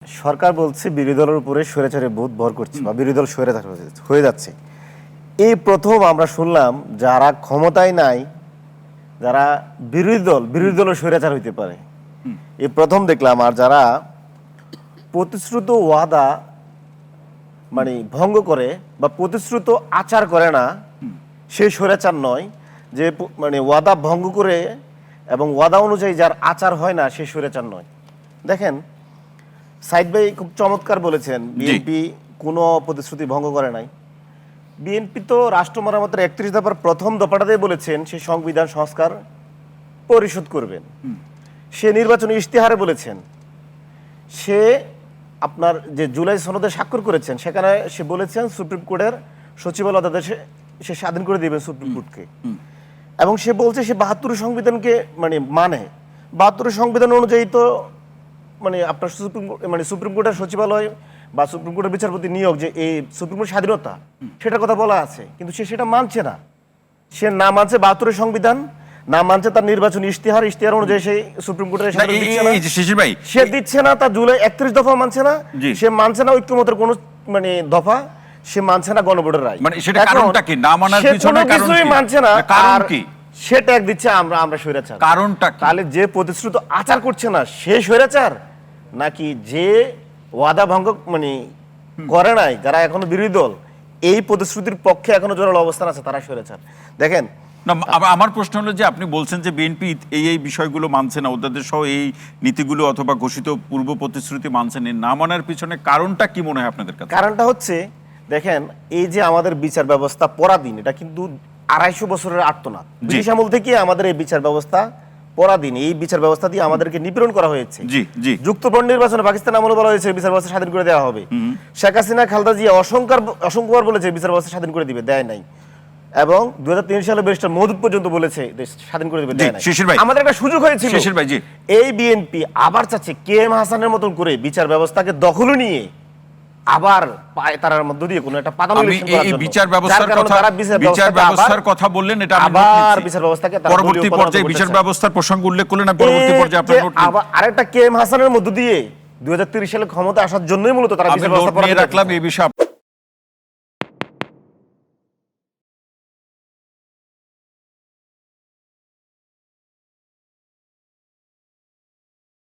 সরকার বলছে বিরোধী দলের উপরে স্বৈরাচারে ভূত ভর করছে বা বিরোধী দল স্বৈরাচার হয়ে যাচ্ছে। এই প্রথম আমরা শুনলাম যারা ক্ষমতায় নাই, যারা বিরোধী দলের স্বৈরাচার হইতে পারে, এই প্রথম দেখলাম। আর যারা প্রতিশ্রুত ওয়াদা মানে ভঙ্গ করে বা প্রতিশ্রুত আচার করে না, সেই স্বৈরাচার নয়। যে মানে ওয়াদা ভঙ্গ করে এবং ওয়াদা অনুযায়ী যার আচার হয় না, সেই স্বৈরাচার নয়। দেখেন, সাইদ ভাই খুব চমৎকার বলেছেন, বিএনপি কোনো প্রতিশ্রুতি ভঙ্গ করে নাই। বিএনপি তো রাষ্ট্র মেরামতের ৩১ দফার প্রথম দফাটাতেই বলেছেন সে সংবিধান সংস্কার পরিশোধ করবেন। সে নির্বাচনী ইশতেহারে বলেছেন, সে আপনার যে জুলাই সনদে স্বাক্ষর করেছেন সেখানে সে বলেছেন সুপ্রিম কোর্টের সচিবালয় আদেশে সে স্বাধীন করে দিবেন সুপ্রিম কোর্টকে। এবং সে বলছে সে ৭২ সংবিধানকে মানে ৭২ সংবিধান অনুযায়ী তো মানে আপনার সুপ্রিম কোর্টের সচিবালয় বা সুপ্রিম কোর্টের বিচারপতি নিয়োগ, যে এই সুপ্রিম কোর্টের স্বাধীনতা, সেটার কথা বলা আছে। কিন্তু সে সেটা মানছে না। সে না মানছে ৭২ সংবিধান, না মানছে তার নির্বাচনী ইশতেহার অনুযায়ী সেই সুপ্রিম কোর্টের সে দিচ্ছে না, তার জুলাই ৩১ দফা মানছে না, সে মানছে না ঐক্যমতের কোন মানে দফা, সে মানছে না গণভোটের রায়। মানে সেটা কারণটা কি? না মানার পিছনে কারণ কি? মানছে না, কারণ কি? সে ট্যাগ দিচ্ছে আমরা স্বৈরাচার। কারণটা কি? তাহলে যে প্রতিশ্রুত আচার করছে না সে স্বৈরাচার, নাকি যে ওয়াদা ভঙ্গ মানে করে নাই, যারা এখনো বিরোধী দল, এই প্রতিশ্রুতির পক্ষে এখনো জোরালো অবস্থান আছে, তারা স্বৈরাচার। দেখেন, আমার প্রশ্ন হলো যে আপনি বলছেন যে বিএনপি এই বিষয়গুলো মানছে না, অধ্যাদেশ সহ এই নীতিগুলো অথবা ঘোষিত পূর্ব প্রতিশ্রুতি মানছে না মানার পিছনে কারণটা কি মনে হয় আপনাদের কাছে? কারণটা হচ্ছে, দেখেন, এই যে আমাদের বিচার ব্যবস্থা পরাধীন, এটা কিন্তু ২৫০ বছরের আর্তনাদ। ব্রিটিশ আমল থেকে আমাদের এই বিচার ব্যবস্থা পরাধীন। এই বিচার ব্যবস্থা দিয়ে আমাদেরকে নিপীড়ন করা হয়েছে। যুক্তফ্রন্ট নির্বাচনে পাকিস্তান আমলে বলা হয়েছে বিচার ব্যবস্থা স্বাধীন করে দেওয়া হবে। শেখ হাসিনা, খালেদা জিয়া অসংখ্যবার বলেছে বিচার ব্যবস্থা স্বাধীন করে দিবে, দেয় নাই। এবং ২০০৩ সালে ব্যারিস্টার মওদুদ পর্যন্ত বলেছে স্বাধীন করে দিবে, দেয় নাই। আমাদের একটা সুযোগ হয়েছিল। এই বিএনপি আবার চাচ্ছে কেএম হাসানের মতন করে বিচার ব্যবস্থাকে দখলে নিয়ে আবার তারার মধ্য দিয়ে কোনো একটা পাতানো বিচার ব্যবস্থার কথা বললেন, এটা আবার বিচার ব্যবস্থাকে পরবর্তী পর্যায়ে বিচার ব্যবস্থার প্রসঙ্গ উল্লেখ করলেন, পরবর্তী পর্যায়ে আপনারা আবার আরেকটা কেএম হাসানের মধ্য দিয়ে ২০৩০ সালে ক্ষমতা আসার জন্যই মূলত তারা বিচার ব্যবস্থা রাখলাম এই বিষয়ে।